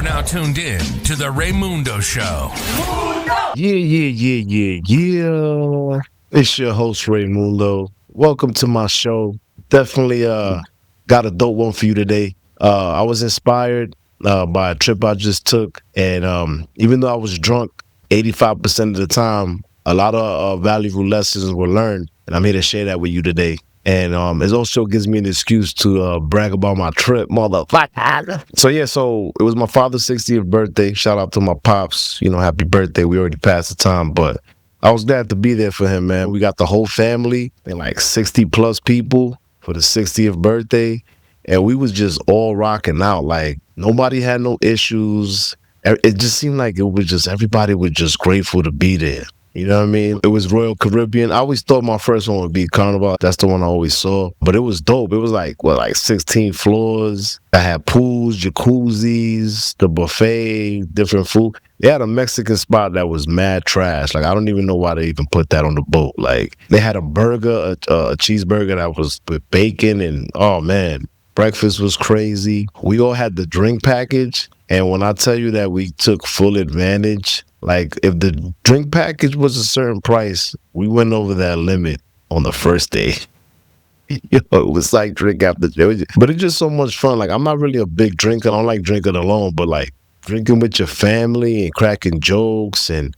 now tuned in to the Raymundo Show. Yeah. It's your host, Raymundo. Welcome to my show. Definitely got a dope one for you today. I was inspired by a trip I just took. And even though I was drunk 85% of the time, a lot of valuable lessons were learned. And I'm here to share that with you today. And it also gives me an excuse to brag about my trip, motherfucker. So it was my father's 60th birthday. Shout out to my pops. Happy birthday. We already passed the time, but I was glad to be there for him, man. We got the whole family and like 60 plus people for the 60th birthday. And we was just all rocking out. Like nobody had no issues. It just seemed like it was just, everybody was just grateful to be there. You know what I mean? It was Royal Caribbean. I always thought my first one would be Carnival. That's the one I always saw. But it was dope. It was like 16 floors. I had pools, jacuzzis, the buffet, different food. They had a Mexican spot that was mad trash. Like, I don't even know why they even put that on the boat. Like, they had a burger, a cheeseburger that was with bacon. And, oh, man, breakfast was crazy. We all had the drink package. And when I tell you that we took full advantage, like if the drink package was a certain price, we went over that limit on the first day. It was like drink after drink. But it's just so much fun. Like I'm not really a big drinker. I don't like drinking alone, but like drinking with your family and cracking jokes and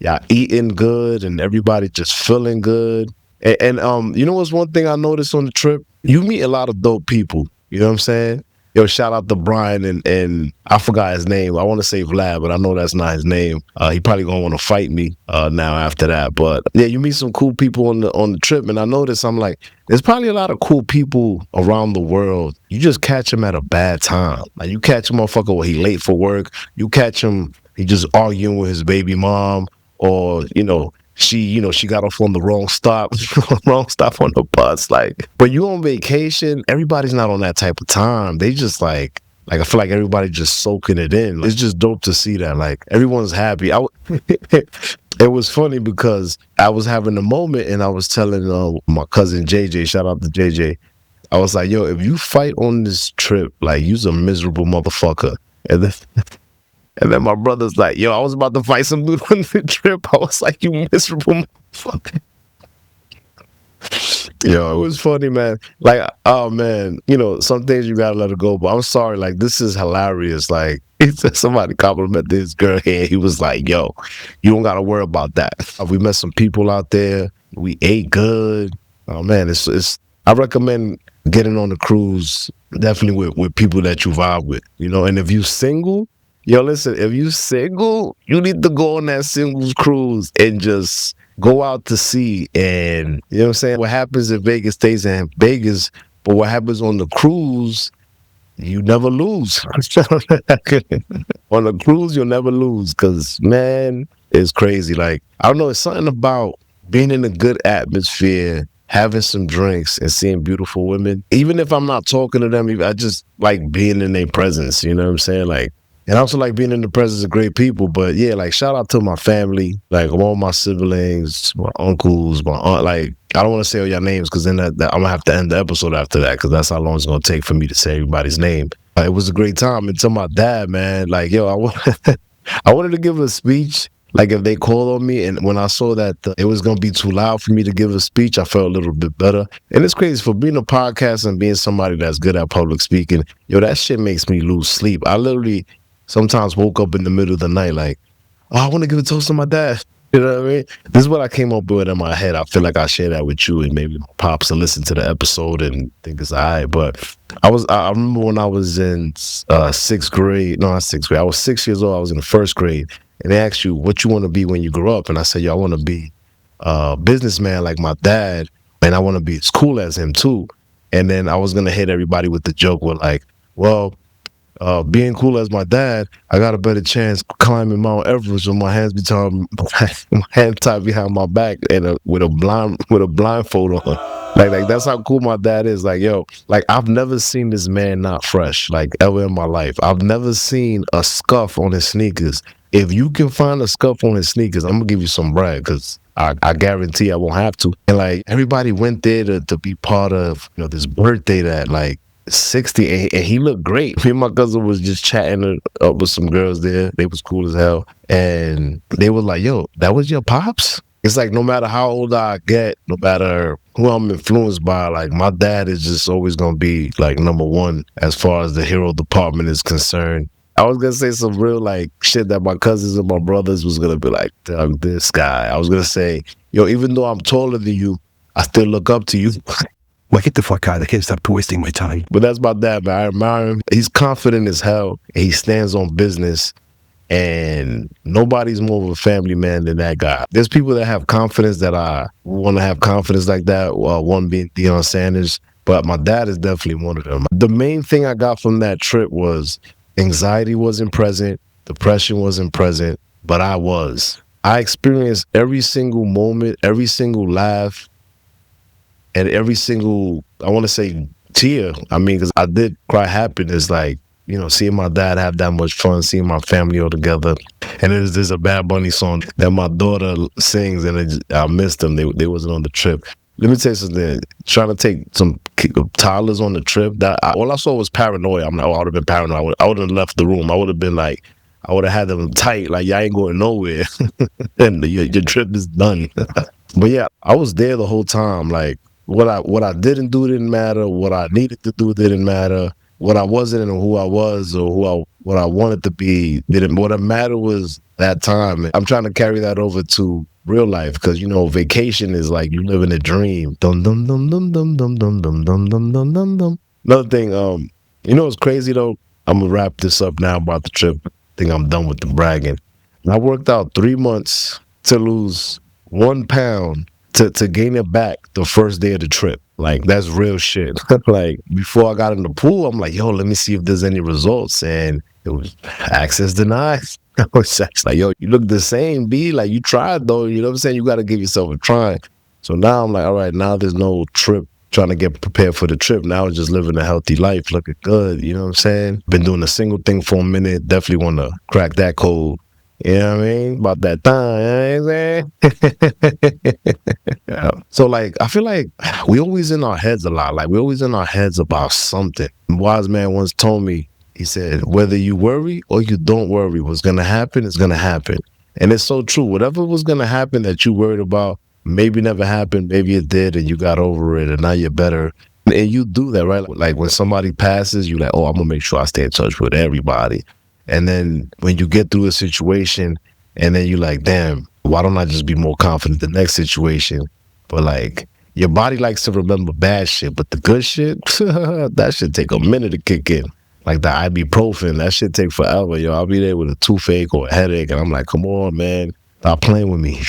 y'all eating good and everybody just feeling good. And you know what's one thing I noticed on the trip? You meet a lot of dope people. You know what I'm saying? Yo, shout out to Brian and I forgot his name. I want to say Vlad, but I know that's not his name. He probably gonna want to fight me now after that. But yeah, you meet some cool people on the trip, and I noticed I'm like, there's probably a lot of cool people around the world. You just catch him at a bad time. Like you catch a motherfucker when he late for work. You catch him, he just arguing with his baby mom, or she got off on the wrong stop on the bus. Like, but you on vacation, everybody's not on that type of time. They just like I feel like everybody just soaking it in. It's just dope to see that. Like everyone's happy. It was funny because I was having a moment and I was telling my cousin JJ, shout out to JJ. I was like, yo, if you fight on this trip, like you's a miserable motherfucker. And then my brother's like, yo, I was about to fight some dude on the trip. I was like, you miserable motherfucker. Yo, it was funny, man. Like, oh, man, some things you gotta let it go. But I'm sorry, like, this is hilarious. Like, somebody complimented this girl here. He was like, yo, you don't gotta worry about that. We met some people out there. We ate good. Oh, man, it's. I recommend getting on the cruise, definitely with people that you vibe with, And if you single, yo, listen, if you single, you need to go on that singles cruise and just go out to sea. And, you know what I'm saying? What happens in Vegas stays in Vegas, but what happens on the cruise, you never lose. On the cruise, you'll never lose because, man, it's crazy. Like, I don't know, it's something about being in a good atmosphere, having some drinks and seeing beautiful women. Even if I'm not talking to them, I just like being in their presence, you know what I'm saying? Like, and I also like being in the presence of great people. But yeah, like shout out to my family, like all my siblings, my uncles, my aunt. Like I don't want to say all your names because then I'm gonna have to end the episode after that because that's how long it's gonna take for me to say everybody's name. It was a great time. And to my dad, man, like yo, I wanted to give a speech. Like if they called on me, and when I saw that it was gonna be too loud for me to give a speech, I felt a little bit better. And it's crazy for being a podcast and being somebody that's good at public speaking. Yo, that shit makes me lose sleep. I literally sometimes woke up in the middle of the night like, oh, I want to give a toast to my dad. You know what I mean? This is what I came up with in my head. I feel like I share that with you and maybe my pops will listen to the episode and think it's all right. But I remember when I was in sixth grade. No, not sixth grade. I was 6 years old. I was in the first grade. And they asked you what you want to be when you grow up. And I said, yo, I want to be a businessman like my dad. And I want to be as cool as him too. And then I was going to hit everybody with the joke with like, well, being cool as my dad, I got a better chance climbing Mount Everest with my hands tied behind my back and with a blindfold on. Like that's how cool my dad is. Like yo, like I've never seen this man not fresh like ever in my life. I've never seen a scuff on his sneakers. If you can find a scuff on his sneakers, I'm gonna give you some brag because I guarantee I won't have to. And like everybody went there to be part of this birthday that like 60, and he looked great. Me and my cousin was just chatting up with some girls there. They was cool as hell. And they were like, yo, that was your pops? It's like no matter how old I get, no matter who I'm influenced by, like my dad is just always gonna be like number one as far as the hero department is concerned. I was gonna say some real like shit that my cousins and my brothers was gonna be like, Doug, this guy. I was gonna say, yo, even though I'm taller than you, I still look up to you. Well, get the fuck out. I can't stop wasting my time. But that's my dad, man. I admire him. He's confident as hell. And he stands on business. And nobody's more of a family man than that guy. There's people that have confidence that I want to have confidence like that. One being Deion Sanders. But my dad is definitely one of them. The main thing I got from that trip was anxiety wasn't present. Depression wasn't present. But I was. I experienced every single moment, every single laugh, and every single, I want to say, tear. I mean, because I did cry happiness, like, you know, seeing my dad have that much fun, seeing my family all together. And there's a Bad Bunny song that my daughter sings, and I missed them. They wasn't on the trip. Let me tell you something. Trying to take some toddlers on the trip, all I saw was paranoia. I'm like, oh, I would have been paranoid. I would have left the room. I would have been like, I would have had them tight, like, y'all ain't going nowhere. And your trip is done. But yeah, I was there the whole time, like, what I didn't do didn't matter. What I needed to do didn't matter. What I wasn't and who I was or what I wanted to be didn't. What mattered was that time. I'm trying to carry that over to real life because, you know, vacation is like you living a dream. Dum dum dum dum dum dum dum dum dum dum dum dum dum. Another thing, you know what's crazy though? I'm gonna wrap this up now about the trip. I think I'm done with the bragging. I worked out 3 months to lose 1 pound. To gain it back the first day of the trip. Like, that's real shit. Like, before I got in the pool, I'm like, yo, let me see if there's any results. And it was access denied. I was just like, yo, you look the same, B. Like, you tried, though. You know what I'm saying? You got to give yourself a try. So now I'm like, all right, now there's no trip trying to get prepared for the trip. Now I'm just living a healthy life, looking good. You know what I'm saying? Been doing a single thing for a minute. Definitely want to crack that code. You know what I mean? About that time, you know what I'm saying? Yeah. So, like, I feel like we always in our heads a lot. Like, we always in our heads about something. A wise man once told me, he said, whether you worry or you don't worry, what's going to happen is going to happen. And it's so true. Whatever was going to happen that you worried about, maybe never happened, maybe it did, and you got over it, and now you're better. And you do that, right? Like, when somebody passes, you're like, oh, I'm going to make sure I stay in touch with everybody. And then when you get through a situation and then you're like, damn, why don't I just be more confident in the next situation? But like, your body likes to remember bad shit, but the good shit, that should take a minute to kick in. Like the ibuprofen, that shit take forever, yo. I'll be there with a toothache or a headache and I'm like, come on, man, stop playing with me.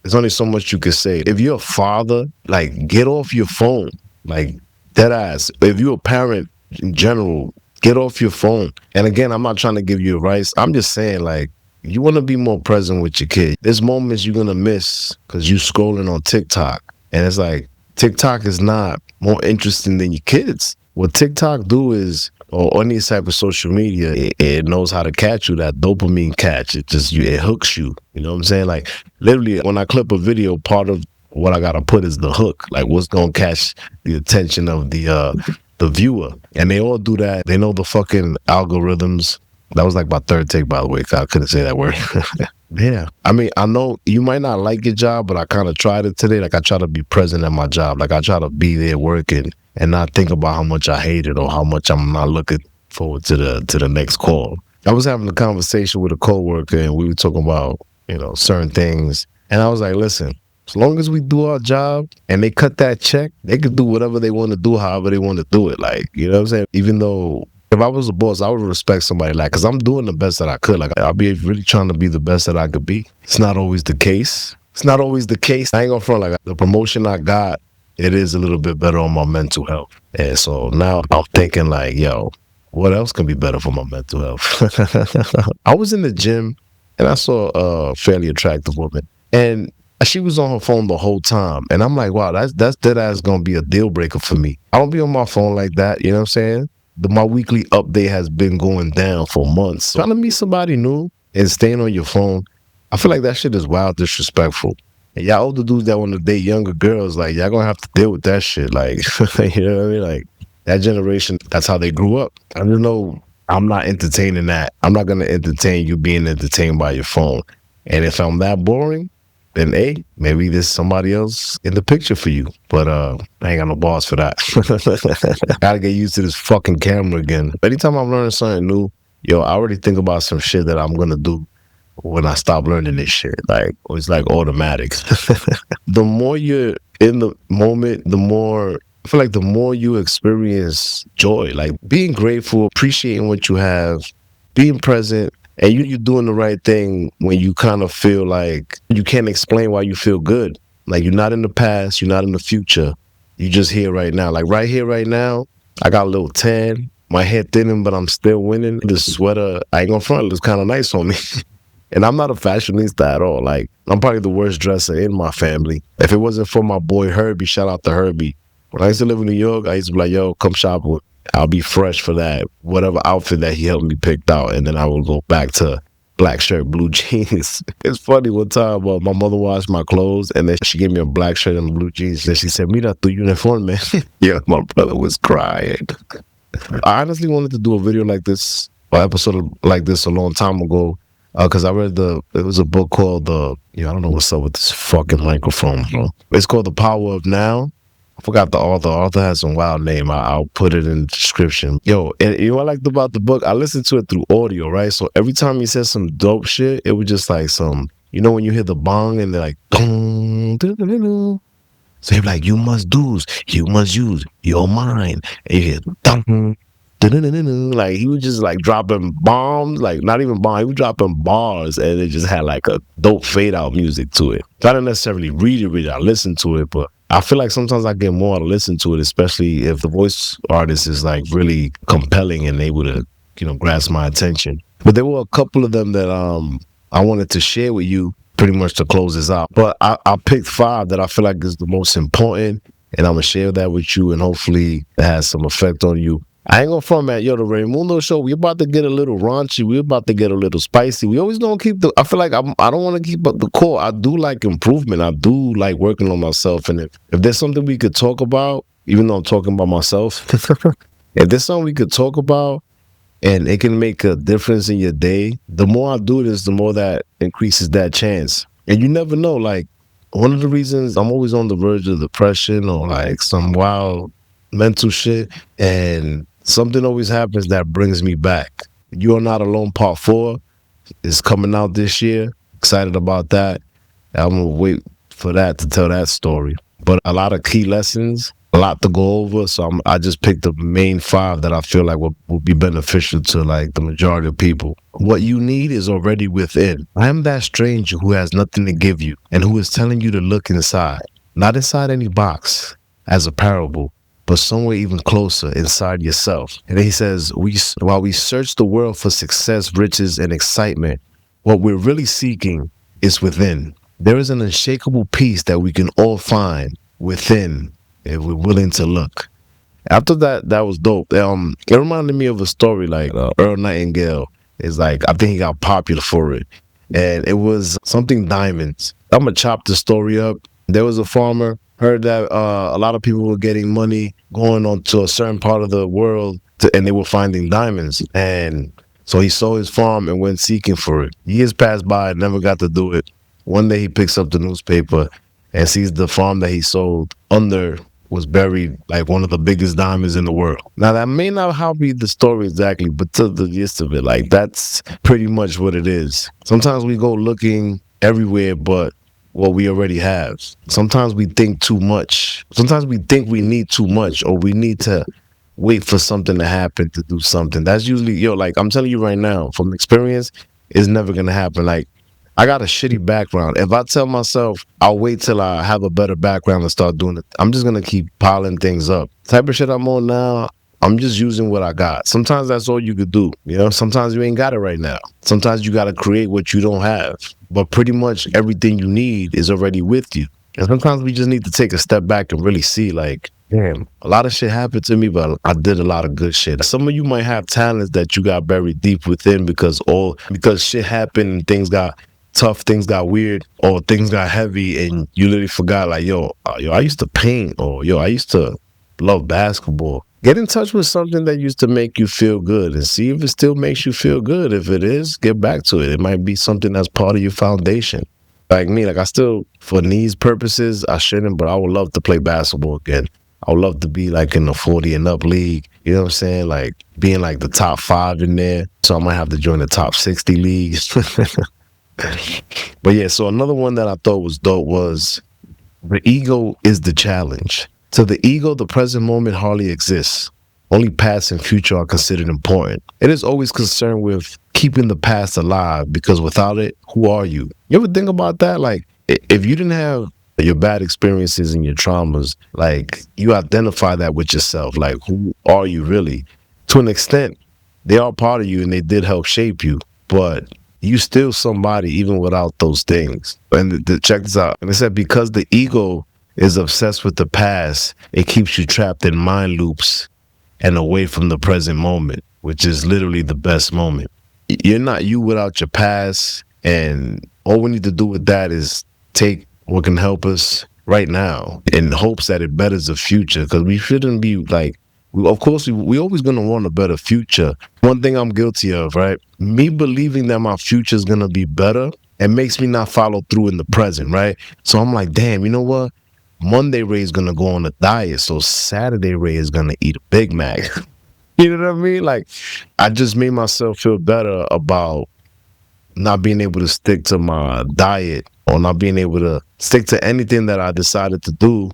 There's only so much you can say. If you're a father, like, get off your phone. Like, dead ass. If you're a parent in general, get off your phone. And again, I'm not trying to give you advice. I'm just saying, like, you want to be more present with your kid. There's moments you're going to miss because you scrolling on TikTok. And it's like, TikTok is not more interesting than your kids. What TikTok do is, or any type of social media, it knows how to catch you, that dopamine catch. It hooks you. You know what I'm saying? Like, literally, when I clip a video, part of what I got to put is the hook. Like, what's going to catch the attention of the viewer. And they all do that. They know the fucking algorithms. That was like my third take, by the way. I couldn't say that word. Yeah. I mean, I know you might not like your job, but I kind of tried it today. Like, I try to be present at my job. Like, I try to be there working and not think about how much I hate it or how much I'm not looking forward to the next call. I was having a conversation with a coworker and we were talking about, you know, certain things. And I was like, listen, as long as we do our job and they cut that check, they can do whatever they want to do, however they want to do it. Like, you know what I'm saying? Even though if I was a boss, I would respect somebody like, because I'm doing the best that I could. Like, I'll be really trying to be the best that I could be. It's not always the case. It's not always the case. I ain't gonna front, like, the promotion I got, it is a little bit better on my mental health. And so now I'm thinking like, yo, what else can be better for my mental health? I was in the gym and I saw a fairly attractive woman. And she was on her phone the whole time. And I'm like, wow, that's dead ass gonna be a deal breaker for me. I don't be on my phone like that, you know what I'm saying? My weekly update has been going down for months. So trying to meet somebody new and staying on your phone, I feel like that shit is wild disrespectful. And y'all older dudes that want to date younger girls, like, y'all gonna have to deal with that shit. Like, you know what I mean? Like, that generation, that's how they grew up. I don't know. I'm not entertaining that. I'm not going to entertain you being entertained by your phone. And if I'm that boring, then hey, maybe there's somebody else in the picture for you. But I ain't got no balls for that. Gotta get used to this fucking camera again. Anytime I'm learning something new, yo, I already think about some shit that I'm gonna do when I stop learning this shit. Like, it's like automatic. The more you're in the moment, the more I feel like the more you experience joy, like being grateful, appreciating what you have, being present, and you're doing the right thing when you kind of feel like you can't explain why you feel good. Like you're not in the past, you're not in the future. You just here right now. Like right here, right now, I got a little tan, my hair thinning, but I'm still winning. This sweater, I ain't gonna front, it looks kind of nice on me. And I'm not a fashionista at all. Like, I'm probably the worst dresser in my family. If it wasn't for my boy Herbie, shout out to Herbie. When I used to live in New York, I used to be like, yo, come shop with. I'll be fresh for that. Whatever outfit that he helped me pick out. And then I will go back to black shirt, blue jeans. It's funny, one time my mother washed my clothes and then she gave me a black shirt and blue jeans. Then she said, mira tu uniforme. Yeah, my brother was crying. I honestly wanted to do a video like this, or episode like this a long time ago. Because I read it was a book called I don't know what's up with this fucking microphone, bro. It's called The Power of Now. I forgot the author. The author has some wild name. I'll put it in the description. Yo, and you know what I liked about the book? I listened to it through audio, right? So every time he said some dope shit, it was just like some, when you hear the bong and they're like, dong, doo, doo, doo, doo. So he'd be like, you must use your mind. And you hear, dong. Like he was just like dropping bombs, like not even bombs, he was dropping bars, and it just had like a dope fade out music to it. So I didn't necessarily read it, I listened to it, but I feel like sometimes I get more to listen to it, especially if the voice artist is like really compelling and able to, grasp my attention. But there were a couple of them that I wanted to share with you pretty much to close this out. But I picked 5 that I feel like is the most important, and I'm gonna share that with you, and hopefully it has some effect on you. I ain't gonna front, man. Yo, the Raymundo Show, we about to get a little raunchy. We about to get a little spicy. We always don't keep I feel like I don't want to keep up the core. I do like improvement. I do like working on myself. And if there's something we could talk about, even though I'm talking about myself, if there's something we could talk about and it can make a difference in your day, the more I do this, the more that increases that chance. And you never know, like, one of the reasons I'm always on the verge of depression or like some wild mental shit, and something always happens that brings me back. You Are Not Alone Part 4 is coming out this year. Excited about that. I'm going to wait for that to tell that story. But a lot of key lessons, a lot to go over. So I just picked the main 5 that I feel like will be beneficial to like the majority of people. What you need is already within. I am that stranger who has nothing to give you and who is telling you to look inside. Not inside any box as a parable, but somewhere even closer inside yourself. And then he says, while we search the world for success, riches, and excitement, what we're really seeking is within. There is an unshakable peace that we can all find within if we're willing to look. After that was dope. It reminded me of a story like Earl Nightingale is like, I think he got popular for it. And it was something diamonds. I'm going to chop the story up. There was a farmer, heard that a lot of people were getting money going on to a certain part of the world and they were finding diamonds. And so he sold his farm and went seeking for it. Years passed by, never got to do it. One day he picks up the newspaper and sees the farm that he sold under was buried like one of the biggest diamonds in the world. Now that may not how be the story exactly, but to the gist of it, like that's pretty much what it is. Sometimes we go looking everywhere but what we already have. Sometimes we think too much. Sometimes we think we need too much, or we need to wait for something to happen to do something. That's usually, like I'm telling you right now, from experience, it's never gonna happen. Like, I got a shitty background. If I tell myself I'll wait till I have a better background and start doing it, I'm just gonna keep piling things up. The type of shit I'm on now, I'm just using what I got. Sometimes that's all you could do. Sometimes you ain't got it right now. Sometimes you gotta create what you don't have. But pretty much everything you need is already with you. And sometimes we just need to take a step back and really see, like, damn, a lot of shit happened to me, but I did a lot of good shit. Some of you might have talents that you got buried deep within because shit happened and things got tough, things got weird, or things got heavy, and you literally forgot, like, I used to paint, or I used to love basketball. get in touch with something that used to make you feel good and see if it still makes you feel good. If it is, get back to it. It might be something that's part of your foundation. Like me, like I still, for these purposes, I shouldn't, but I would love to play basketball again. I would love to be like in the 40 and up league. You know what I'm saying? Like being like the top 5 in there. So I might have to join the top 60 leagues. But yeah, so another one that I thought was dope was the ego is the challenge. To the ego, the present moment hardly exists. Only past and future are considered important. It is always concerned with keeping the past alive because without it, who are you? You ever think about that? Like, if you didn't have your bad experiences and your traumas, like, you identify that with yourself. Like, who are you really? To an extent, they are part of you and they did help shape you, but you still somebody even without those things. And check this out. And it said, because the ego is obsessed with the past, it keeps you trapped in mind loops and away from the present moment, which is literally the best moment. You're not you without your past, and all we need to do with that is take what can help us right now in hopes that it betters the future, because we shouldn't be like, of course, we always going to want a better future. One thing I'm guilty of, right? Me believing that my future is going to be better, it makes me not follow through in the present, right? So I'm like, damn, you know what? Monday Ray is going to go on a diet, so Saturday Ray is going to eat a Big Mac. You know what I mean? Like, I just made myself feel better about not being able to stick to my diet or not being able to stick to anything that I decided to do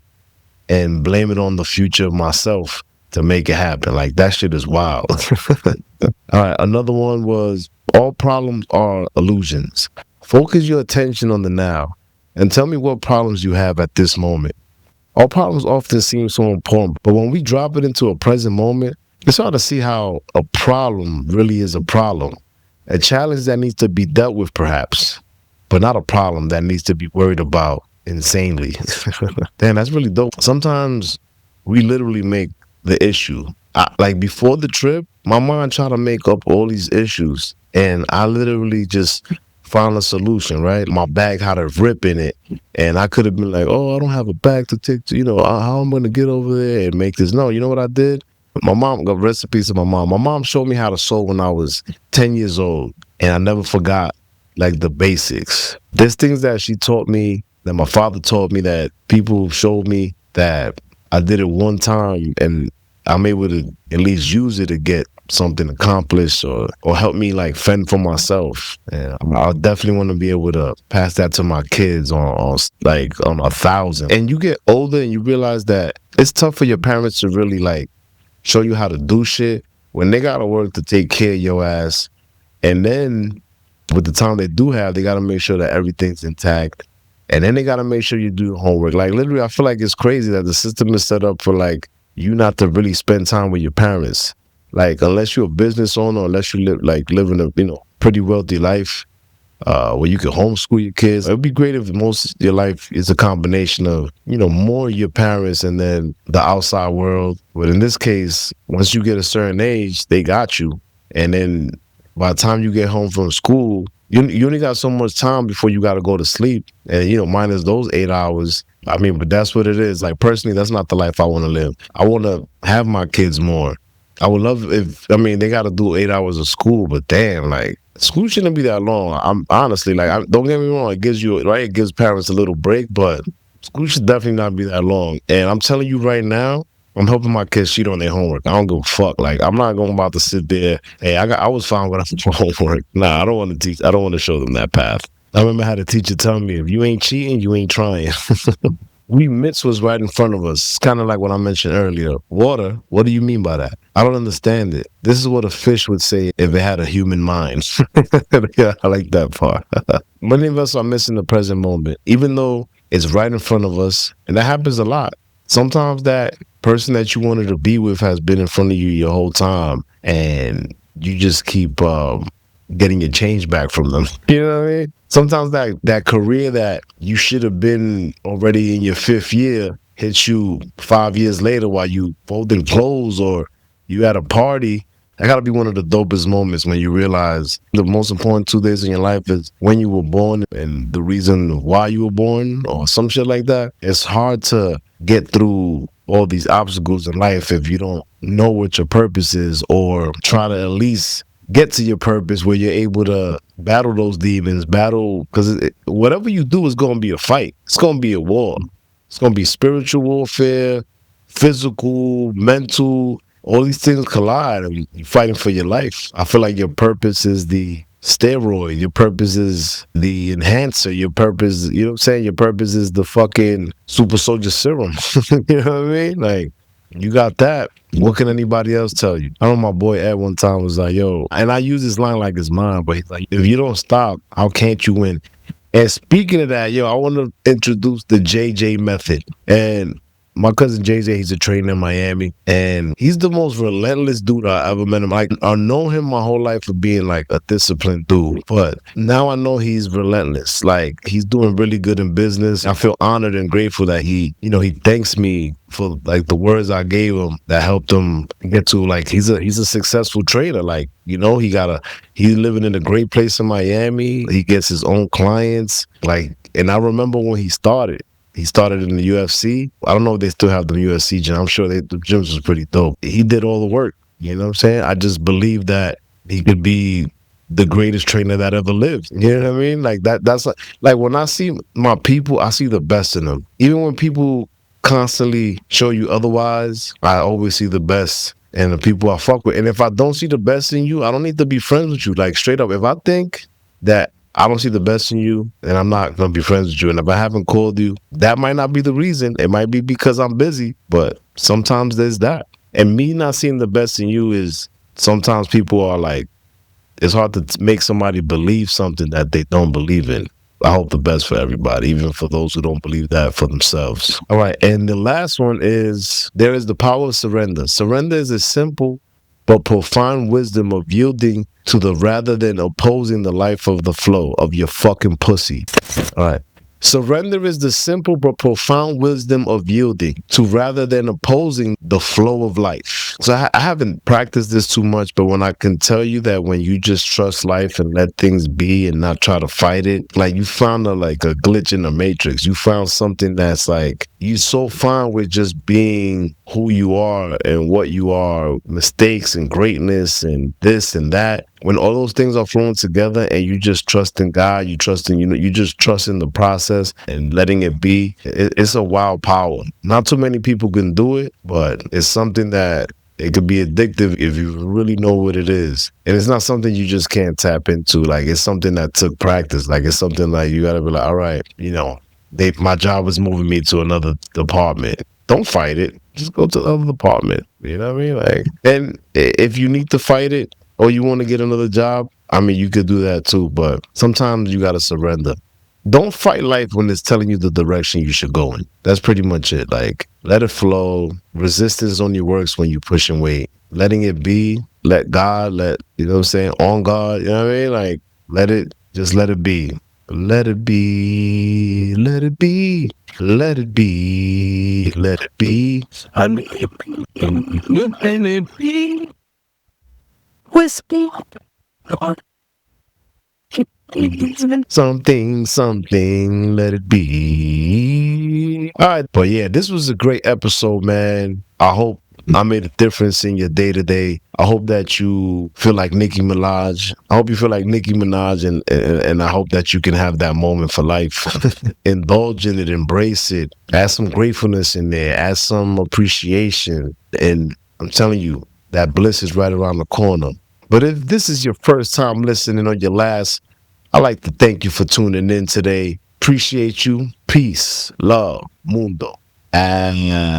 and blame it on the future of myself to make it happen. Like, that shit is wild. All right, another one was, all problems are illusions. Focus your attention on the now and tell me what problems you have at this moment. All problems often seem so important, but when we drop it into a present moment, it's hard to see how a problem really is a problem. A challenge that needs to be dealt with, perhaps, but not a problem that needs to be worried about insanely. Damn, that's really dope. Sometimes we literally make the issue. Like before the trip, my mind tried to make up all these issues, and I literally just found a solution, right? My bag had a rip in it, and I could have been like, oh, I don't have a bag to take to, how I'm going to get over there and make this. No, you know what I did? My mom got recipes of my mom. My mom showed me how to sew when I was 10 years old, and I never forgot, like, the basics. There's things that she taught me, that my father taught me, that people showed me, that I did it one time, and I'm able to at least use it to get something accomplished or help me like fend for myself. And I definitely want to be able to pass that to my kids on 1,000. And you get older and you realize that it's tough for your parents to really like show you how to do shit when they gotta work to take care of your ass. And then with the time they do have, they gotta make sure that everything's intact. And then they gotta make sure you do your homework. Like literally, I feel like it's crazy that the system is set up for like you not to really spend time with your parents. Like, unless you're a business owner, unless you live in a, pretty wealthy life, where you can homeschool your kids. It would be great if most of your life is a combination of, more your parents and then the outside world. But in this case, once you get a certain age, they got you. And then by the time you get home from school, you only got so much time before you got to go to sleep. And, minus those 8 hours. I mean, but that's what it is. Like, personally, that's not the life I want to live. I want to have my kids more. I would love they got to do 8 hours of school, but damn, like, school shouldn't be that long. I'm honestly, don't get me wrong, it gives parents a little break, but school should definitely not be that long. And I'm telling you right now, I'm helping my kids cheat on their homework. I don't give a fuck. Like, I'm not about to sit there, hey, I was fine with homework. Nah, I don't want to teach. I don't want to show them that path. I remember I had a teacher tell me, if you ain't cheating, you ain't trying. Mitts was right in front of us. It's kind of like what I mentioned earlier. Water, what do you mean by that? I don't understand it. This is what a fish would say if it had a human mind. Yeah, I like that part. Many of us are missing the present moment, even though it's right in front of us. And that happens a lot. Sometimes that person that you wanted to be with has been in front of you your whole time, and you just keep getting your change back from them. You know what I mean? Sometimes that career that you should have been already in your 5th year hits you 5 years later while you folding clothes or you at a party. That gotta be one of the dopest moments when you realize the most important 2 days in your life is when you were born and the reason why you were born or some shit like that. It's hard to get through all these obstacles in life if you don't know what your purpose is, or try to at least get to your purpose where you're able to battle those demons, because whatever you do is going to be a fight. It's going to be a war. It's going to be spiritual warfare, physical, mental, all these things collide and you're fighting for your life. I feel like your purpose is the steroid. Your purpose is the enhancer. Your purpose, you know what I'm saying? Your purpose is the fucking super soldier serum. You know what I mean? Like, you got that. What can anybody else tell you? I know my boy Ed one time was like, yo, and I use this line like it's mine, but he's like, if you don't stop, how can't you win? And speaking of that, yo, I want to introduce the JJ method. And my cousin JJ, he's a trainer in Miami, and he's the most relentless dude I ever met him. Like, I know him my whole life for being like a disciplined dude, but now I know he's relentless. Like, he's doing really good in business. I feel honored and grateful that he thanks me for like the words I gave him that helped him get to, like, he's a successful trainer. Like, he's living in a great place in Miami. He gets his own clients. Like, and I remember when he started. He started in the UFC. I don't know if they still have the UFC gym. I'm sure the gyms was pretty dope. He did all the work. You know what I'm saying? I just believe that he could be the greatest trainer that ever lived. You know what I mean? Like that's like when I see my people, I see the best in them. Even when people constantly show you otherwise, I always see the best in the people I fuck with. And if I don't see the best in you, I don't need to be friends with you. Like, straight up, if I think that I don't see the best in you, and I'm not going to be friends with you. And if I haven't called you, that might not be the reason. It might be because I'm busy, but sometimes there's that. And me not seeing the best in you is, sometimes people are like, it's hard to make somebody believe something that they don't believe in. I hope the best for everybody, even for those who don't believe that for themselves. All right. And the last one is, there is the power of surrender. Surrender is a simple but profound wisdom of yielding to the rather than opposing the life of the flow of your fucking pussy. All right. Surrender is the simple but profound wisdom of yielding to rather than opposing the flow of life. So I haven't practiced this too much, but when I can tell you that when you just trust life and let things be and not try to fight it, like, you found a glitch in the matrix. You found something that's like, you're so fine with just being who you are and what you are, mistakes and greatness and this and that. When all those things are flowing together and you just trust in God, you just trust in the process and letting it be, it's a wild power. Not too many people can do it, but it's something that it could be addictive if you really know what it is. And it's not something you just can't tap into. Like, it's something that took practice. Like, it's something like you got to be like, all right, my job is moving me to another department. Don't fight it. Just go to the other department. You know what I mean? Like, and if you need to fight it or you want to get another job, I mean, you could do that too. But sometimes you got to surrender. Don't fight life when it's telling you the direction you should go in. That's pretty much it. Like, let it flow. Resistance only works when you push and wait. Letting it be, let God, you know what I'm saying? On God, you know what I mean? Like, let it be. Let it be, let it be, let it be, let it be. Let it be. Whisper. Something, let it be. All right. But yeah, this was a great episode, man. I hope I made a difference in your day to day. I hope that you feel like Nicki Minaj. I hope you feel like Nicki Minaj, and I hope that you can have that moment for life. Indulge in it, embrace it, add some gratefulness in there, add some appreciation. And I'm telling you, that bliss is right around the corner. But if this is your first time listening or your last, I'd like to thank you for tuning in today. Appreciate you. Peace, love, mundo. And